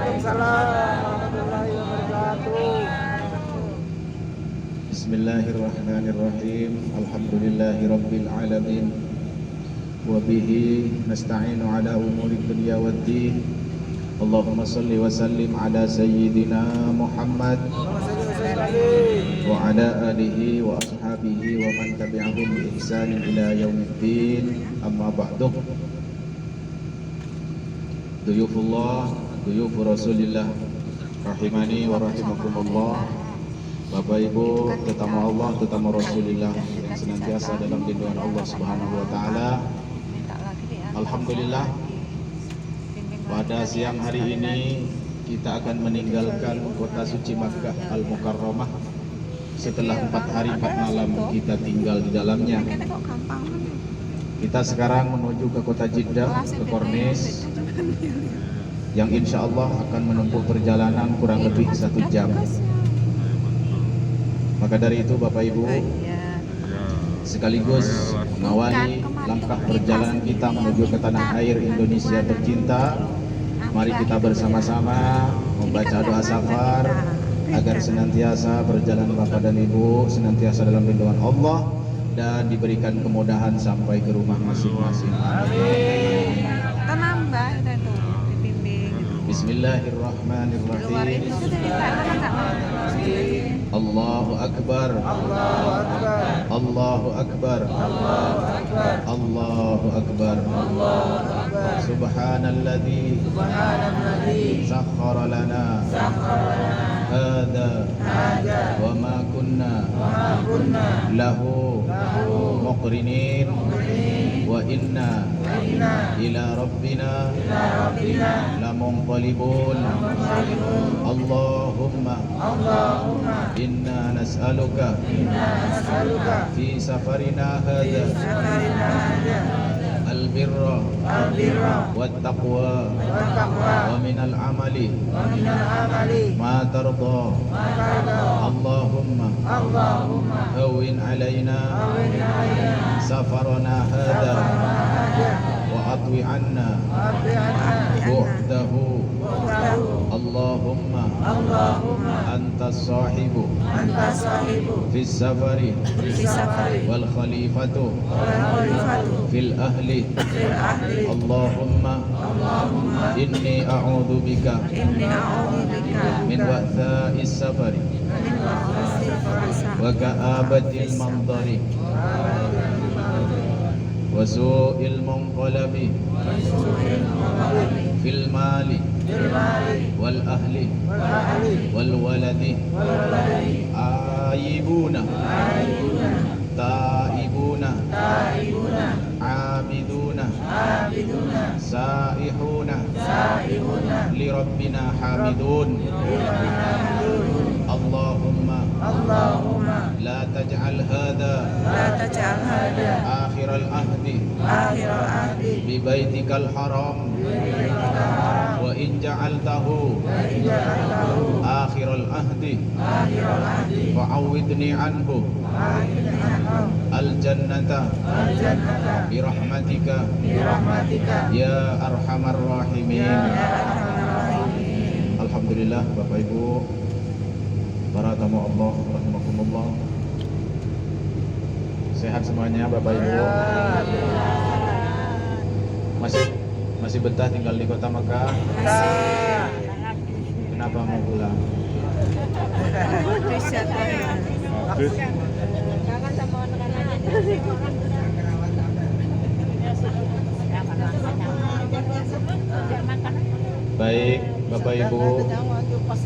Waalaikumsalam warahmatullahi wabarakatuh. Bismillahirrahmanirrahim. Alhamdulillahi rabbil alamin. Wa bihi nasta'inu ala umuri dunya waddin. Allahumma salli wa sallim ala sayyidina Muhammad wa ala alihi wa ashabihi wa man tabi'ahum bi ihsanin ila yaumiddin. Amma ba'du. Duyufullah, duyufu Rasulillah rahimani wa rahimakumullah. Bapak Ibu, tetamu Allah, tetamu Rasulillah yang senantiasa dalam lindungan Allah Subhanahu wa taala. Alhamdulillah, pada siang hari ini kita akan meninggalkan kota suci Makkah Al-Mukarramah setelah 4 hari 4 malam kita tinggal di dalamnya. Kita sekarang menuju ke kota Jeddah, ke Kornis, yang insya Allah akan menempuh perjalanan kurang lebih 1 jam. Maka dari itu Bapak Ibu, sekaligus mengawali langkah perjalanan kita menuju ke tanah air Indonesia tercinta, mari kita bersama-sama membaca doa safar agar senantiasa perjalanan Bapak dan Ibu senantiasa dalam lindungan Allah dan diberikan kemudahan sampai ke rumah masing-masing. Amin. Tenang Mbak, itu dibimbing. Bismillahirrahmanirrahim. Allahu Akbar. Allahu Akbar. Allahu Akbar. Allahu Akbar. Allahu Akbar. Allahu Akbar. Subhanalladzi sakhkhara lana hadza wa ma kunna lahu muqrinin wa inna ila rabbina lamunqalibun. Allahumma inna nas'aluka fi safarina hadza albirra wattaqwa wa minal amali ma tarda. Allahumma hawwin alaina safarana hadza wa atwi anna bu'dahu. Allahumma anta sahibu fi safari wal khalifatu fil ahli. Allahumma inni a'udzu bika min wa'tha'is safari wa ka'abatil mandari wa su'il munqalabi fil mali wal ahli wal waladi. Aibuna taibuna abiduna saihuna li rabbina hamidun. Allahumma la taj'al hadha akhiral ahdi bi baitikal haram wa in ja'altahu akhiral ahdi fa'awidni anhu al jannata bi rahmatika ya arhamar rahimin. Alhamdulillah Bapak Ibu, para tamu Allah rahimakumullah, sehat semuanya Bapak Ibu? Masih betah tinggal di kota Makkah? Kenapa mau pulang? Kangen sama anak-anaknya. Baik Bapak Ibu,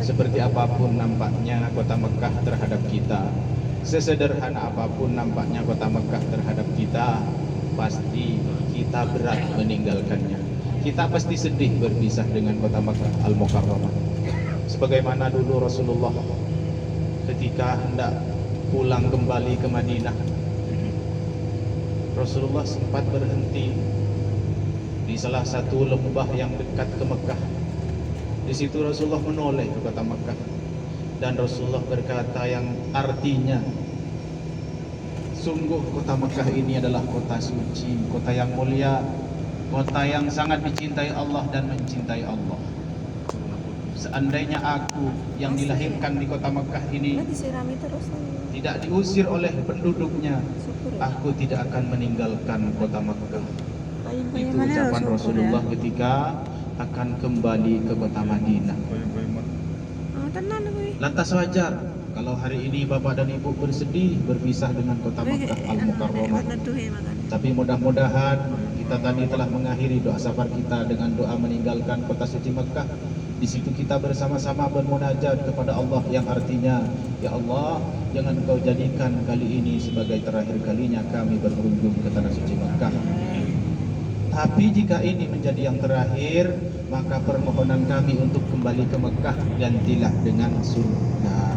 seperti apapun nampaknya kota Mekah terhadap kita, sesederhana apapun nampaknya kota Mekah terhadap kita, pasti kita berat meninggalkannya. Kita pasti sedih berpisah dengan kota Makkah Al-Mukarramah. Sebagaimana dulu Rasulullah ketika hendak pulang kembali ke Madinah, Rasulullah sempat berhenti di salah satu lembah yang dekat ke Mekah. Di situ Rasulullah menoleh ke kota Mekah dan Rasulullah berkata yang artinya, sungguh kota Mekah ini adalah kota suci, kota yang mulia, kota yang sangat dicintai Allah dan mencintai Allah. seandainya aku yang dilahirkan di kota Mekah ini Disirami terus. tidak diusir oleh penduduknya, Syukur ya. aku tidak akan meninggalkan kota Mekah. Itu Bagaimana ucapan syukur Rasulullah ya. ketika akan kembali ke kota Madinah. Oh, tenang gue. Lantas wajar kalau hari ini Bapak dan Ibu bersedih berpisah dengan kota Makkah Al-Mukarramah. Tapi mudah-mudahan kita tadi telah mengakhiri doa safar kita dengan doa meninggalkan kota suci Makkah. Di situ kita bersama-sama bermunajat kepada Allah yang artinya, ya Allah, jangan Engkau jadikan kali ini sebagai terakhir kalinya kami berkunjung ke tanah suci Makkah. Tapi jika ini menjadi yang terakhir, maka permohonan kami untuk kembali ke Mekah gantilah dengan sunnah.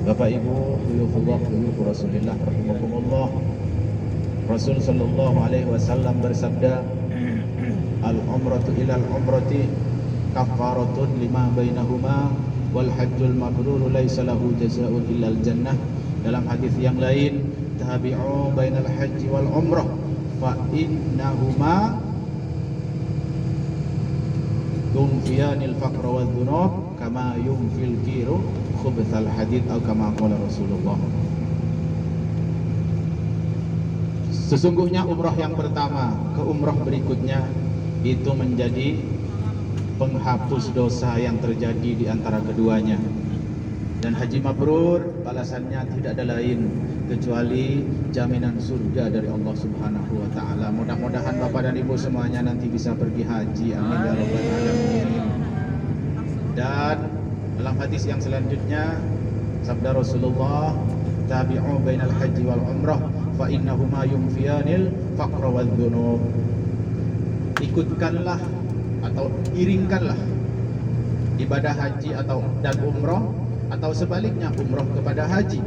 Bapak Ibu, Huyufullah, Huyufu Rasulillah, Rahimakumullah. Rasul Sallallahu Alaihi Wasallam bersabda, Al-umratu ilal umrati kafaratun lima bainahuma wal hajjul mabrur laisa lahu jazaa'un illal jannah. Dalam hadis yang lain, tabi'u bainal haji wal umrah fa innahuma yunfiyanil faqra wal dhunub kama yunfil kiru khubthal hadid atau kama qala Rasulullah. Sesungguhnya umrah yang pertama ke umrah berikutnya itu menjadi penghapus dosa yang terjadi di antara keduanya. Dan haji mabrur balasannya tidak ada lain kecuali jaminan surga dari Allah Subhanahu wa taala. Mudah-mudahan Bapak dan Ibu semuanya nanti bisa pergi haji. Amin ya rabbal alamin. Dan dalam hadis yang selanjutnya sabda Rasulullah, tabi'u bainal haji wal umrah fa innahuma yunfiyanil faqra wal dhunub. Ikutkanlah atau iringkanlah ibadah haji dan umrah, atau sebaliknya umrah kepada haji,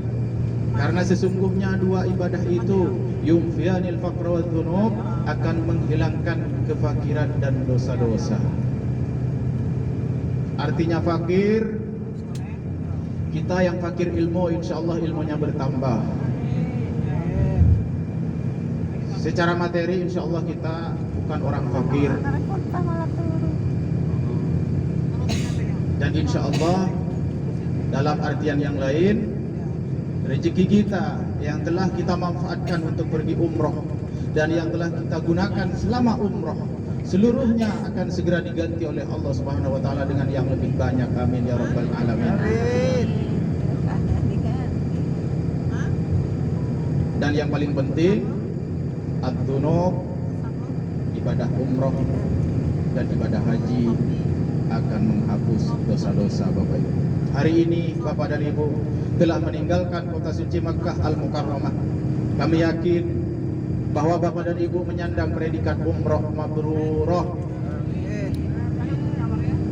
karena sesungguhnya dua ibadah itu yunfiyanil faqra wal dhunub akan menghilangkan kefakiran dan dosa-dosa. Artinya fakir, kita yang fakir ilmu, insyaallah ilmunya bertambah. Secara materi insyaallah kita bukan orang fakir. Dan insyaallah dalam artian yang lain, rezeki kita yang telah kita manfaatkan untuk pergi umroh dan yang telah kita gunakan selama umroh, seluruhnya akan segera diganti oleh Allah Subhanahu wa taala dengan yang lebih banyak. Amin ya rabbal alamin. Dan yang paling penting, ad-dzunub, ibadah umroh dan ibadah haji akan menghapus dosa-dosa Bapak Ibu. Hari ini Bapak dan Ibu telah meninggalkan kota suci Makkah Al-Mukarramah. Kami yakin bahwa Bapak dan Ibu menyandang predikat umroh mabrurah.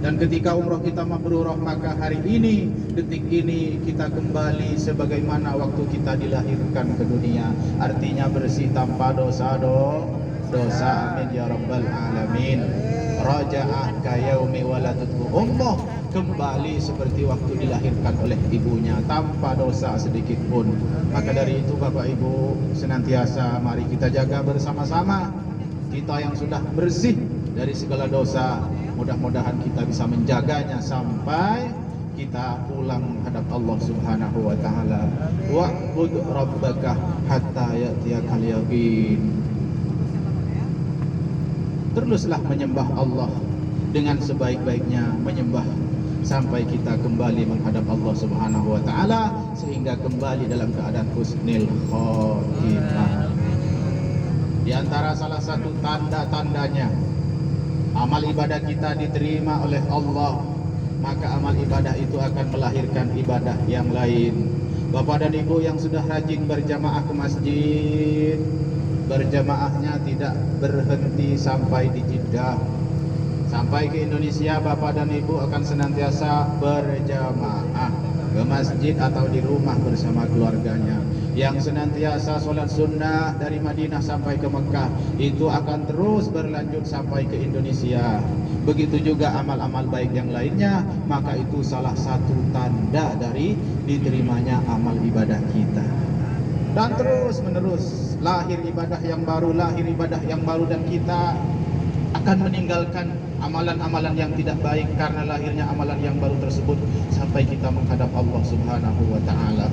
Dan ketika umroh kita mabrurah, maka hari ini, detik ini kita kembali sebagaimana waktu kita dilahirkan ke dunia. Artinya bersih tanpa dosa. Amin ya rabbal alamin. Raja'ah kayaumi waladatuhu ummah, kembali seperti waktu dilahirkan oleh ibunya tanpa dosa sedikit pun. Maka dari itu Bapak Ibu senantiasa mari kita jaga bersama-sama kita yang sudah bersih dari segala dosa. Mudah-mudahan kita bisa menjaganya sampai kita pulang menghadap Allah Subhanahu wa taala. Wa'bud rabbaka hatta ya'tiyakal yaqin. Teruslah menyembah Allah dengan sebaik-baiknya menyembah sampai kita kembali menghadap Allah Subhanahu wa taala, sehingga kembali dalam keadaan husnul khotimah. Di antara salah satu tanda-tandanya amal ibadah kita diterima oleh Allah, maka amal ibadah itu akan melahirkan ibadah yang lain. Bapak dan Ibu yang sudah rajin berjamaah ke masjid, berjamaahnya tidak berhenti sampai di Jeddah. Sampai ke Indonesia, Bapak dan Ibu akan senantiasa berjamaah ke masjid atau di rumah bersama keluarganya. Yang senantiasa sholat sunnah dari Madinah sampai ke Mekah, itu akan terus berlanjut sampai ke Indonesia. Begitu juga amal-amal baik yang lainnya, maka itu salah satu tanda dari diterimanya amal ibadah kita. Dan terus menerus lahir ibadah yang baru, dan kita akan meninggalkan amalan-amalan yang tidak baik karena lahirnya amalan yang baru tersebut sampai kita menghadap Allah Subhanahu wa taala.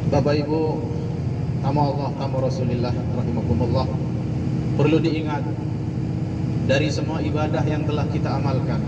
Bapak Ibu, tamu Allah, tamu Rasulullah rahimakumullah, perlu diingat dari semua ibadah yang telah kita amalkan,